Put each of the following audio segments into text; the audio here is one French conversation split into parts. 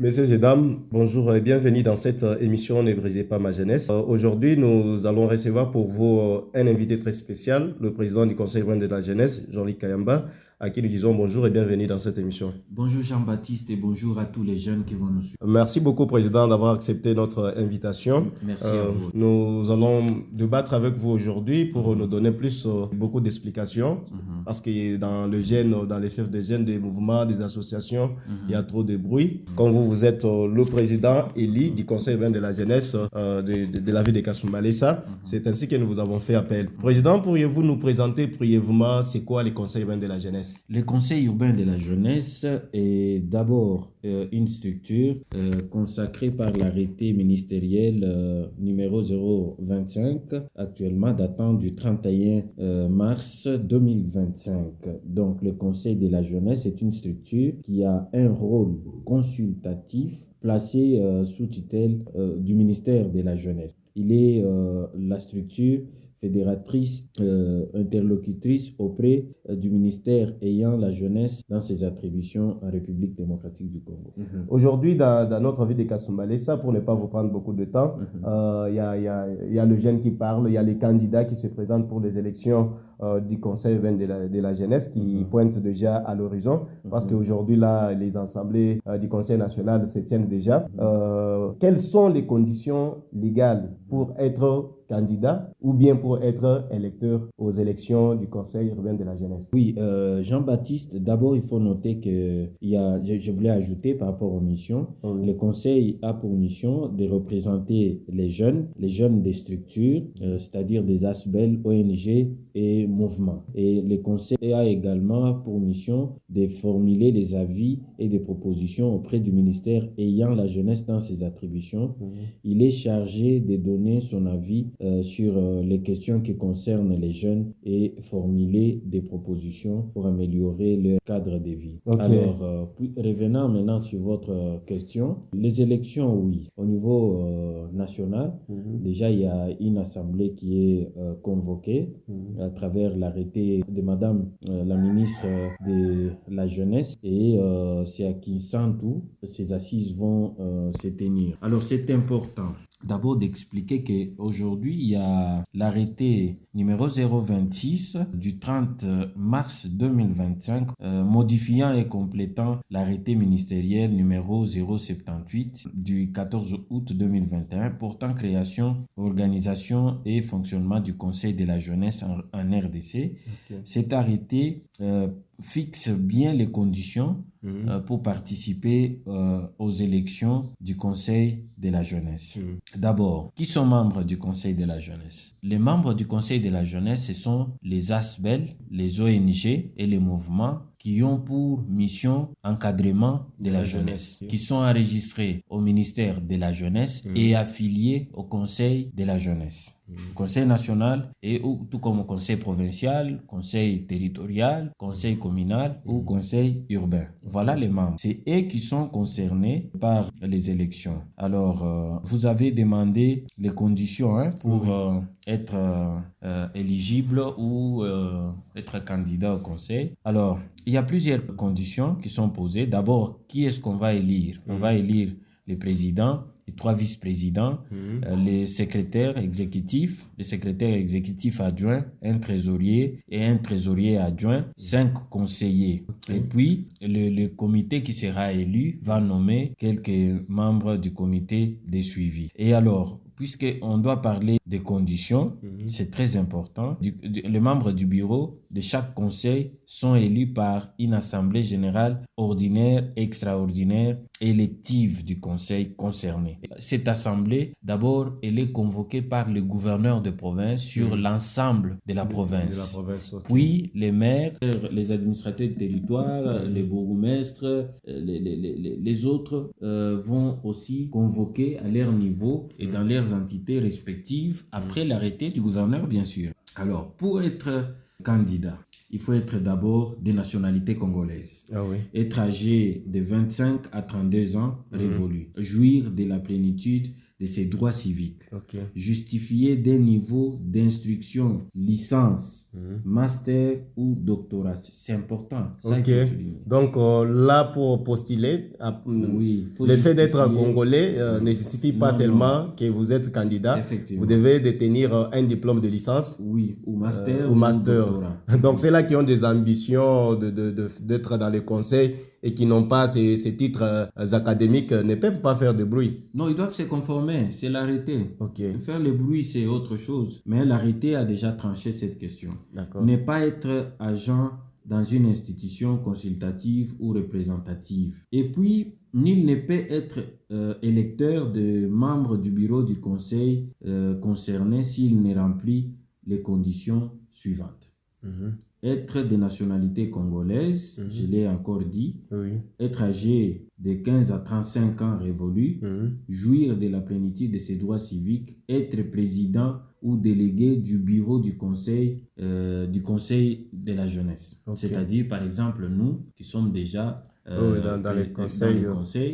Messieurs et dames, bonjour et bienvenue dans cette émission Ne brisez pas ma jeunesse. Aujourd'hui, nous allons recevoir pour vous un invité très spécial, le président du Conseil rwandais de la jeunesse, Jean-Luc Kayamba, à qui nous disons bonjour et bienvenue dans cette émission. Bonjour Jean-Baptiste et bonjour à tous les jeunes qui vont nous suivre. Merci beaucoup, Président, d'avoir accepté notre invitation. Merci à vous. Nous allons débattre avec vous aujourd'hui pour nous donner beaucoup d'explications, parce que dans le gène, dans les fiefs des jeunes, des mouvements, des associations, il y a trop de bruit. Comme vous êtes le président élu du Conseil urbain de la jeunesse de la ville de Kasumbalesa, c'est ainsi que nous vous avons fait appel. Président, pourriez-vous nous présenter brièvement c'est quoi les conseils urbains de la jeunesse? Le Conseil urbain de la jeunesse est d'abord une structure consacrée par l'arrêté ministériel numéro 025, actuellement datant du 31 mars 2025. Donc le Conseil de la jeunesse est une structure qui a un rôle consultatif placé sous tutelle du ministère de la jeunesse. Il est la structure fédératrice, interlocutrice auprès du ministère ayant la jeunesse dans ses attributions en République démocratique du Congo. Aujourd'hui, dans notre ville de Kasumbalesa, pour ne pas vous prendre beaucoup de temps, il y a le jeune qui parle, il y a les candidats qui se présentent pour les élections du Conseil urbain de la jeunesse qui pointent déjà à l'horizon, parce qu'aujourd'hui, là, les assemblées du Conseil national se tiennent déjà. Quelles sont les conditions légales pour être candidat ou bien pour être électeur aux élections du Conseil urbain de la jeunesse? Oui, Jean-Baptiste, d'abord il faut noter que je voulais ajouter par rapport aux missions, le Conseil a pour mission de représenter les jeunes des structures, c'est-à-dire des ASBEL, ONG et mouvements. Et le Conseil a également pour mission de formuler les avis et des propositions auprès du ministère ayant la jeunesse dans ses attributions. Il est chargé de donner son avis sur les questions qui concernent les jeunes et formuler des propositions pour améliorer leur cadre de vie. Alors, revenant maintenant sur votre question, les élections, oui. Au niveau national, déjà, il y a une assemblée qui est convoquée à travers l'arrêté de Madame la ministre de la Jeunesse et c'est à Kinshasa ces assises vont se tenir. Alors, c'est important d'abord d'expliquer qu'aujourd'hui, il y a l'arrêté numéro 026 du 30 mars 2025 modifiant et complétant l'arrêté ministériel numéro 078 du 14 août 2021 portant création, organisation et fonctionnement du Conseil de la jeunesse en RDC. Cet arrêté fixe bien les conditions pour participer aux élections du Conseil de la jeunesse. D'abord, qui sont membres du Conseil de la jeunesse? Les membres du Conseil de la jeunesse, ce sont les ASBEL, les ONG et les mouvements qui ont pour mission encadrement de la jeunesse, qui sont enregistrés au ministère de la jeunesse et affiliés au Conseil de la jeunesse. Conseil national et tout comme au conseil provincial, conseil territorial, conseil communal ou conseil urbain. Voilà les membres. C'est eux qui sont concernés par les élections. Alors, vous avez demandé les conditions pour être éligible ou être candidat au conseil. Alors, il y a plusieurs conditions qui sont posées. D'abord, qui est-ce qu'on va élire? On va élire les présidents, les 3 vice-présidents, les secrétaires exécutifs adjoints, un trésorier et un trésorier adjoint, 5 conseillers. Et puis, le comité qui sera élu va nommer quelques membres du comité de suivi. Et alors, puisqu'on doit parler des conditions, c'est très important. Les membres du bureau de chaque conseil sont élus par une assemblée générale ordinaire, extraordinaire, élective du conseil concerné. Cette assemblée, d'abord, elle est convoquée par le gouverneur de province sur l'ensemble de la province. Puis, les maires, les administrateurs de territoire, les bourgmestres, les autres vont aussi convoquer à leur niveau et dans leurs entités respectives après l'arrêté du gouverneur, bien sûr. Alors, pour être candidat, il faut être d'abord de nationalité congolaise, être âgé de 25 à 32 ans révolus, jouir de la plénitude de ses droits civiques. Ok. Justifié d'un niveau d'instruction, licence, master ou doctorat. C'est important. Ça, Ok. il faut souligner. Donc là, pour postuler, Oui, faut le fait d'être justifier. congolais ne suffit pas Non, seulement que vous êtes candidat. Effectivement. Vous devez détenir un diplôme de licence. Oui, ou master Ou master. doctorat. Donc, ceux-là qui ont des ambitions d'être dans les conseils et qui n'ont pas ces titres académiques ne peuvent pas faire de bruit. Non, ils doivent se conformer, c'est l'arrêté. Ok. Faire le bruit, c'est autre chose. Mais l'arrêté a déjà tranché cette question. D'accord. Ne pas être agent dans une institution consultative ou représentative. Et puis, nul ne peut être électeur de membre du bureau du conseil concerné s'il ne remplit les conditions suivantes. Être de nationalité congolaise, je l'ai encore dit, Oui. être âgé de 15 à 35 ans révolus, jouir de la plénitude de ses droits civiques, être président ou délégué du bureau du conseil de la jeunesse. Okay. C'est-à-dire, par exemple, nous qui sommes déjà dans les conseils,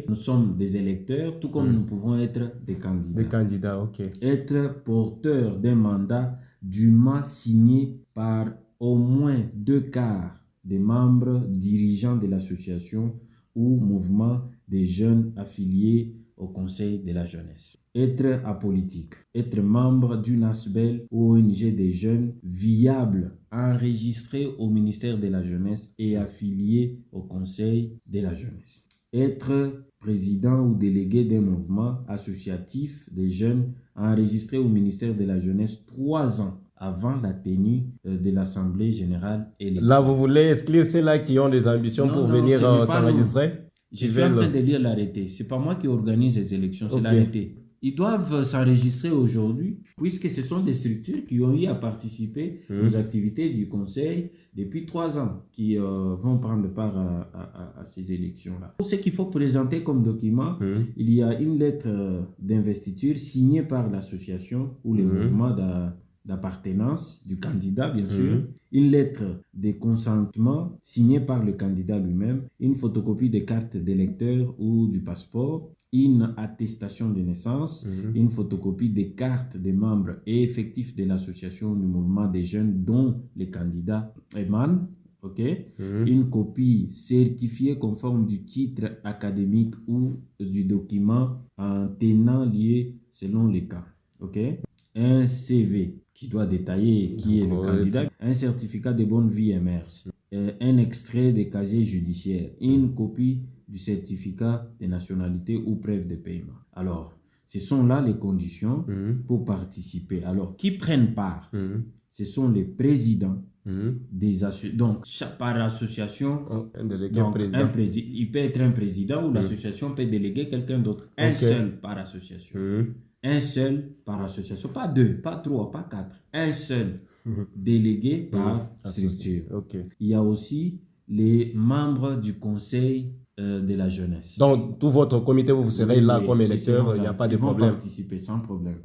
nous sommes des électeurs, tout comme nous pouvons être des candidats. Des candidats, ok. Être porteur d'un mandat dûment signé par au moins 2/4 des membres dirigeants de l'association ou mouvement des jeunes affiliés au Conseil de la jeunesse. Être apolitique, être membre d'une ASBEL ou ONG des jeunes viable, enregistré au ministère de la jeunesse et affilié au Conseil de la jeunesse. Être président ou délégué d'un mouvement associatif des jeunes enregistré au ministère de la jeunesse 3 ans avant la tenue de l'Assemblée générale élective. Là, vous voulez exclure ceux-là qui ont des ambitions pour venir s'enregistrer? Je suis en train de lire l'arrêté. Ce n'est pas moi qui organise les élections, c'est l'arrêté. Ils doivent s'enregistrer aujourd'hui, puisque ce sont des structures qui ont eu à participer aux activités du Conseil depuis 3 ans, qui vont prendre part à ces élections-là. Ce qu'il faut présenter comme document, il y a une lettre d'investiture signée par l'association ou le mouvement d'appartenance du candidat, bien sûr, une lettre de consentement signée par le candidat lui-même, une photocopie de carte d'électeur ou du passeport, une attestation de naissance, une photocopie des cartes des membres et effectifs de l'association du mouvement des jeunes dont les candidats émanent, une copie certifiée conforme du titre académique ou du document en tenant lieu selon les cas, un CV qui doit détailler qui est le candidat, un certificat de bonne vie et mœurs, un extrait des casiers judiciaires, une copie du certificat de nationalité ou preuve de paiement. Alors, ce sont là les conditions pour participer. Alors, qui prennent part, ce sont les présidents des associations. Donc, par association, il peut être un président ou l'association peut déléguer quelqu'un d'autre. Un seul par association. Un seul par association. Pas 2, pas 3, pas 4. Un seul délégué par structure. Il y a aussi les membres du conseil de la jeunesse. Donc, tout votre comité, vous serez là comme électeur, il n'y a pas de problème. Ils vont participer sans problème.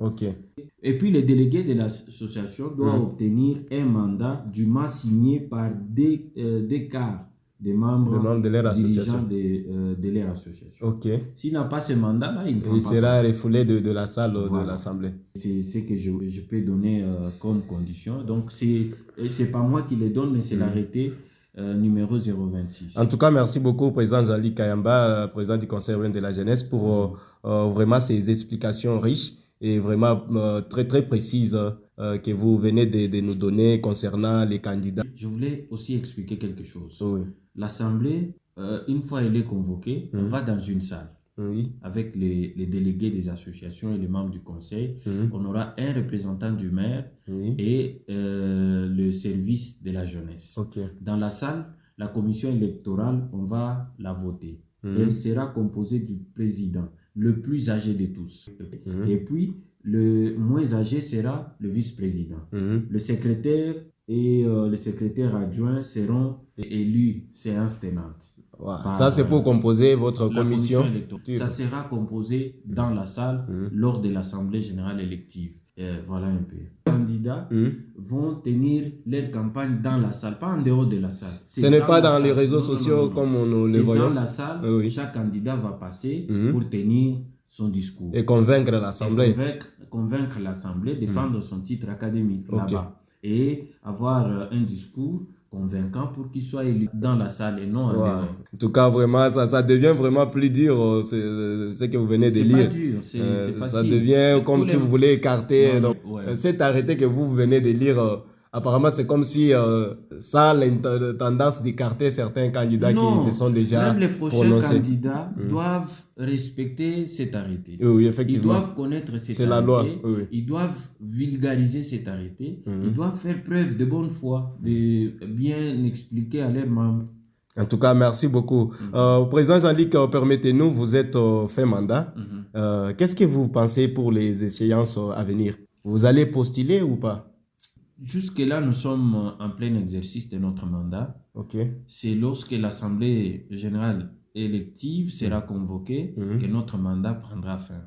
Et puis, les délégués de l'association doivent obtenir un mandat dûment signé par des quarts des membres de leur association. De leur association. S'il n'a pas ce mandat, là, il sera refoulé de la salle de l'Assemblée. C'est ce que je peux donner comme condition. Donc, c'est pas moi qui les donne, mais c'est l'arrêté numéro 026. En tout cas, merci beaucoup, président Jean-Luc Kayamba, président du Conseil de la jeunesse, pour vraiment ces explications riches et vraiment très, très précises que vous venez de nous donner concernant les candidats. Je voulais aussi expliquer quelque chose. L'Assemblée, une fois elle est convoquée, on va dans une salle. Avec les délégués des associations et les membres du conseil. On aura un représentant du maire et le service de la jeunesse. Dans la salle, la commission électorale, on va la voter. Elle sera composée du président, le plus âgé de tous. Et puis, le moins âgé sera le vice-président. Le secrétaire et le secrétaire adjoint seront élus séance tenante. Ça, c'est pour composer votre commission. Ça sera composé dans la salle lors de l'Assemblée générale élective. Voilà un peu. Les candidats vont tenir leur campagne dans la salle, pas en dehors de la salle. Ce n'est pas dans les réseaux sociaux comme nous le voyons. Dans la salle, chaque candidat va passer pour tenir son discours. Et convaincre l'Assemblée. Convaincre l'Assemblée, défendre son titre académique là-bas. Et avoir un discours convaincant pour qu'il soit élu dans la salle et non en dehors. En tout cas, vraiment, ça devient vraiment plus dur, ce que vous venez de lire. C'est pas dur, c'est facile. Ça devient comme si vous voulez écarter. Cet arrêté que vous venez de lire, apparemment, c'est comme si ça a la tendance d'écarter certains candidats qui se sont déjà même les prochains candidats doivent respecter cet arrêté. Oui, effectivement. Ils doivent connaître cet arrêté. C'est la loi. Ils doivent vulgariser cet arrêté. Ils doivent faire preuve de bonne foi, de bien expliquer à leurs membres. En tout cas, merci beaucoup. Président Jean-Luc, permettez-nous, vous êtes fait mandat. Qu'est-ce que vous pensez pour les échéances à venir? Vous allez postuler ou pas? Jusque-là, nous sommes en plein exercice de notre mandat. C'est lorsque l'Assemblée générale élective sera convoquée que notre mandat prendra fin.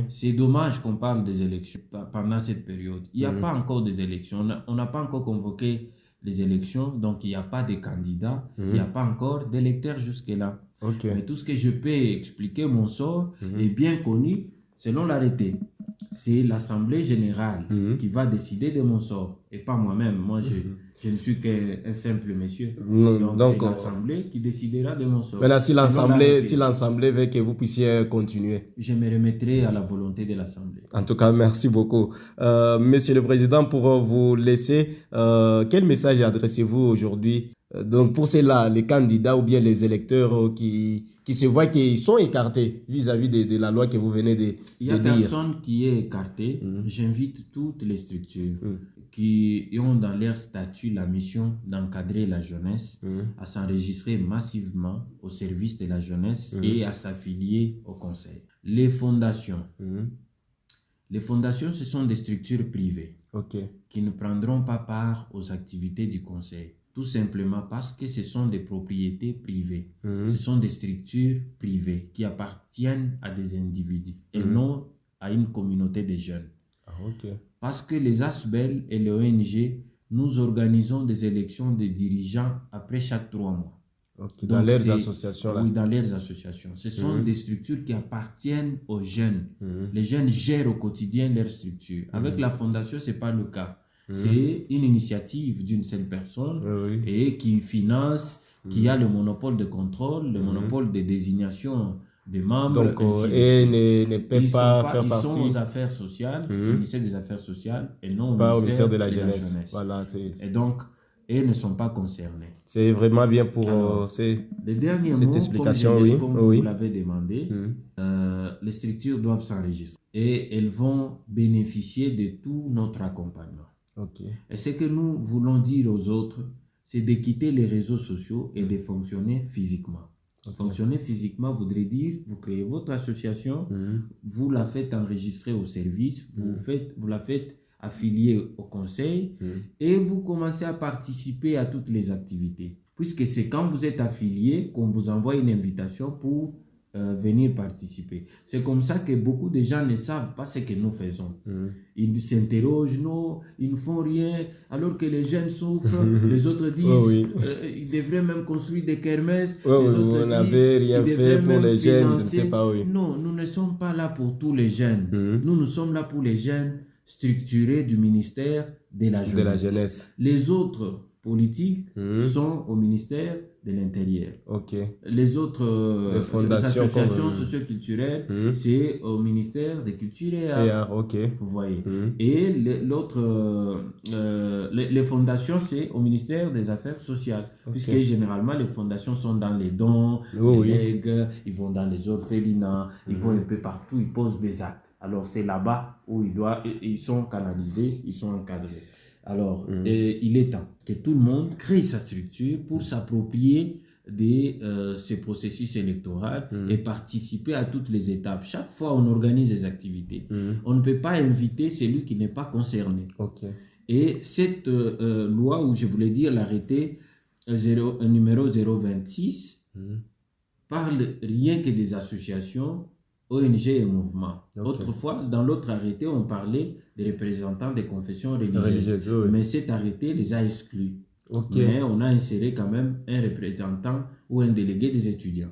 C'est dommage qu'on parle des élections pendant cette période. Il n'y a pas encore des élections. On n'a pas encore convoqué les élections, donc il n'y a pas de candidats, il n'y a pas encore d'électeurs jusque-là. Mais tout ce que je peux expliquer, mon sort est bien connu selon l'arrêté. C'est l'Assemblée générale qui va décider de mon sort et pas moi-même. Moi, je ne suis qu'un simple monsieur. Donc c'est l'Assemblée qui décidera de mon sort. Maintenant, si l'Assemblée veut que vous puissiez continuer, je me remettrai à la volonté de l'Assemblée. En tout cas, merci beaucoup. Monsieur le Président, pour vous laisser, quel message adressez-vous aujourd'hui donc pour ceux-là, les candidats ou bien les électeurs qui se voient qu'ils sont écartés vis-à-vis de la loi que vous venez de dire? Il n'y a personne qui est écarté. J'invite toutes les structures qui ont dans leur statut la mission d'encadrer la jeunesse à s'enregistrer massivement au service de la jeunesse et à s'affilier au conseil. Les fondations. Les fondations, ce sont des structures privées qui ne prendront pas part aux activités du conseil. Tout simplement parce que ce sont des propriétés privées. Ce sont des structures privées qui appartiennent à des individus et non à une communauté de jeunes. Parce que les ASBEL et les ONG, nous organisons des élections de dirigeants après chaque 3 mois. Dans leurs associations là. Oui, dans leurs associations. Ce sont des structures qui appartiennent aux jeunes. Les jeunes gèrent au quotidien leurs structures. Avec la fondation, ce n'est pas le cas. C'est une initiative d'une seule personne et qui finance, qui a le monopole de contrôle, le monopole de désignation des membres. Donc, et ne peut pas faire partie. Ils sont aux affaires sociales, au ministère des Affaires sociales et non au ministère de la Jeunesse. Voilà, et donc, ils ne sont pas concernés. C'est vraiment bien pour les derniers cette mots, explication. Comme vous l'avez demandé, les structures doivent s'enregistrer et elles vont bénéficier de tout notre accompagnement. Et ce que nous voulons dire aux autres, c'est de quitter les réseaux sociaux et de fonctionner physiquement. Fonctionner physiquement voudrait dire, vous créez votre association, vous la faites enregistrer au service, vous la faites affilier au conseil et vous commencez à participer à toutes les activités. Puisque c'est quand vous êtes affilié qu'on vous envoie une invitation pour venir participer. C'est comme ça que beaucoup de gens ne savent pas ce que nous faisons. Ils s'interrogent, non, ils ne font rien, alors que les jeunes souffrent. Les autres disent, ils devraient même construire des kermesses. Les autres on n'avait rien fait pour les jeunes, je ne sais pas. Non, nous ne sommes pas là pour tous les jeunes. Nous sommes là pour les jeunes structurés du ministère de la jeunesse. Les autres politiques sont au ministère de l'Intérieur. Les autres associations socio-culturelles, c'est au ministère des Cultures et Arts. Vous voyez. Et les fondations, c'est au ministère des Affaires sociales. Puisque généralement, les fondations sont dans les dons, les legs, ils vont dans les orphelinats, ils vont un peu partout, ils posent des actes. Alors, c'est là-bas où ils sont canalisés, ils sont encadrés. Alors, il est temps que tout le monde crée sa structure pour s'approprier de ces processus électoraux et participer à toutes les étapes. Chaque fois, on organise des activités. On ne peut pas inviter celui qui n'est pas concerné. Et cette loi, où je voulais dire l'arrêté numéro 026, parle rien que des associations, ONG et mouvements. Autrefois, dans l'autre arrêté, on parlait des représentants des confessions religieuses. Mais cet arrêté les a exclus. Mais on a inséré quand même un représentant ou un délégué des étudiants.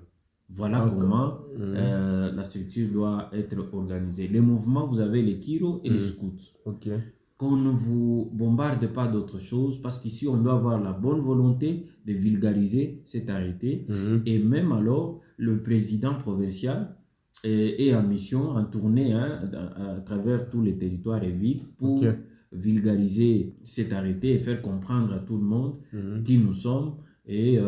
Voilà comment la structure doit être organisée. Les mouvements, vous avez les Kiro et les scouts. Ok. Qu'on ne vous bombarde pas d'autre chose, parce qu'ici, on doit avoir la bonne volonté de vulgariser cet arrêté. Et même alors, le président provincial est en mission, en tournée à travers tous les territoires et villes pour vulgariser cet arrêté et faire comprendre à tout le monde qui nous sommes et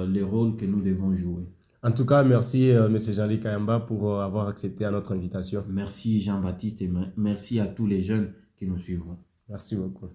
les rôles que nous devons jouer. En tout cas, merci M. Jean-Luc Kayamba pour avoir accepté à notre invitation. Merci Jean-Baptiste et merci à tous les jeunes qui nous suivront. Merci beaucoup.